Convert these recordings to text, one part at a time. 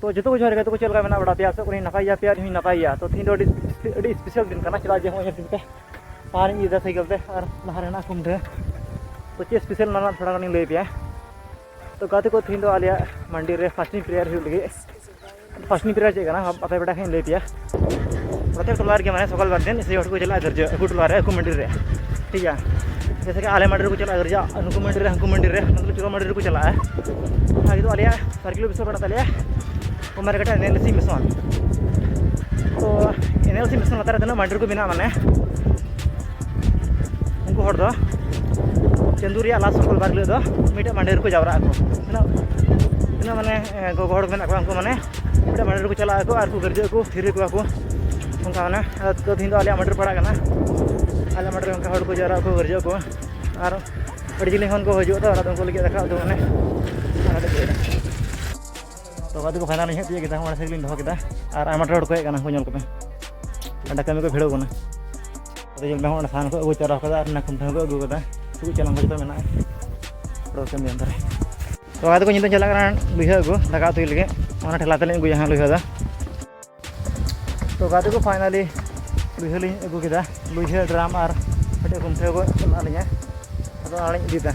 तो जो को जोर को चलका मेना बड़ा पे सब को नपाइया प्यार ही नपाइया तो थी अड़ी स्पेशल दिन करना चला जे होय दिन पे पार इदा साइकिल ते और लहारे ना कुमदे तो चे स्पेशल ना थोड़ा गानी ले पे तो गाते को थी आलिया मंडी रे फास्टिंग प्रेयर हुई लगे फास्टिंग प्रेयर चे ना अपे बेटा खेन ले पे प्रत्येक टोलार के माने सकाल बार दिन इसे को चला इधर जो को टोलार है को मंडी रे ठीक है जैसे कि आले मंडी को चला इधर जा अनुको मंडी रे हमको मंडी रे मतलब चुरा मंडी को चला है आगे तो आलिया सर्किल बिसो बड़ा तलिया उमर कटा एनएलसी मिशन तो एनएलसी मिशन लतारे देना मंडी को बिना माने उनको हर दो चंदूरिया लास्ट सकाल बार ले दो मिटे मंडी को जावरा को ना माने गो गहड़ में उनको माने मिटे मंडी को चला को और को गर्जे को फिर को उनका माने तो दिन आलिया मंडी पड़ा करना आलिया मंडी उनका हड़ को जावरा को गर्जे को और बड़ी जिले खन को हजो तो उनको लगे देखा तो माने तो गादी को फाइनल हेत ये किदा माने साइकिल दो किदा और आमा रोड को हे kana को पे अंडा कमी को भिड़ो कोना तो ये में होना सान को अगु चरा कदा और ना खुम को अगु कदा तू चला को तो मेना रोड के अंदर तो गादी को नितो चला kana लुहा अगु दाका तो लगे ओना ठेला तले अगु यहां लुहा दा तो गादी को फाइनली लुहा लिंग अगु किदा लुहा ड्राम और फटे खुम को चला लिया तो आड़ी दीता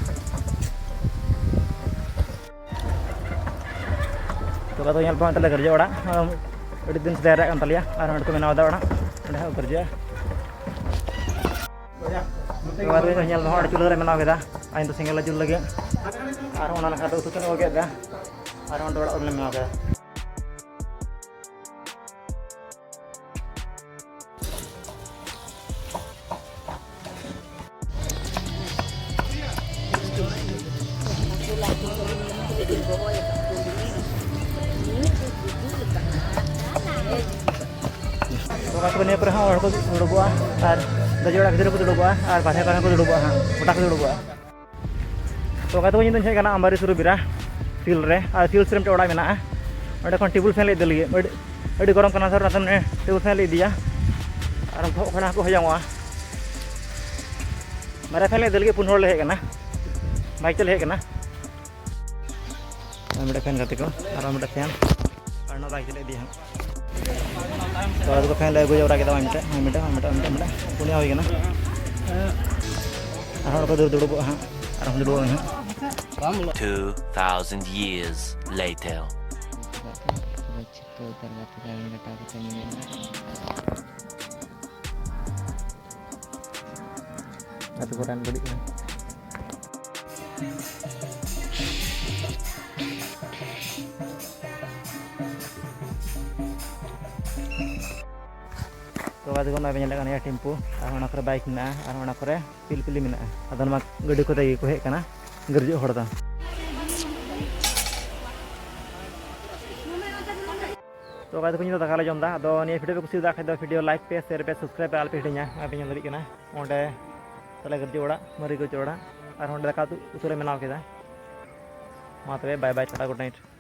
तो कतो यहाँ पे गर्जे ओड़ा अड़ी दिन से दायरा तलिया और हमें को बनावा ओड़ा गर्जे और चूल्हा रे बनाव केदा आइन तो सिंगल जुल लगे और ओना लखा तो उतु चन हो गया और ओंड ओड़ा बनाव केदा तो पर हाँ को दुड़बा और दजोड़ा गिद्रा को दुड़बा और बाहे बाहे को दुड़बा हाँ गोटा को दुड़बा तो गातो को नितो हेकना अंबारी सुरु बिरा फील्ड रे और फील्ड सेम ओड़ा मेना ओडे कोन टेबल फैन ले दलिए अड़ी गरम कना सर रतन टेबल फैन ले दिया और खना को हजावा मारे फैन ले दलिए पुन होड़ ले हेकना बाइक चले हेकना मेडे फैन गाते को और मेडे फैन और ना बाइक चले दिया तो आज को फैन ले गुजरा के मिटे पुनिया होई गना और को दुड़ हां और हम दुड़ हां 2000 years later atau koran balik तो गाड़ी को मैं पेनल या टेम्पो और बाइक में और पिलपिली में अदन गाड़ी को को हेकना गर्जे हड़दा तो गाड़ी को दाका ले जमदा अदो निया वीडियो पे कुछ खाद वीडियो लाइक पे शेयर पे सब्सक्राइब पे आलपे हिडिया पे लगी ओंडे तले गर्जे ओड़ा मरी गर्जे ओड़ा और दाका उतरे बनाव केदा मा तबे bye bye tata good night.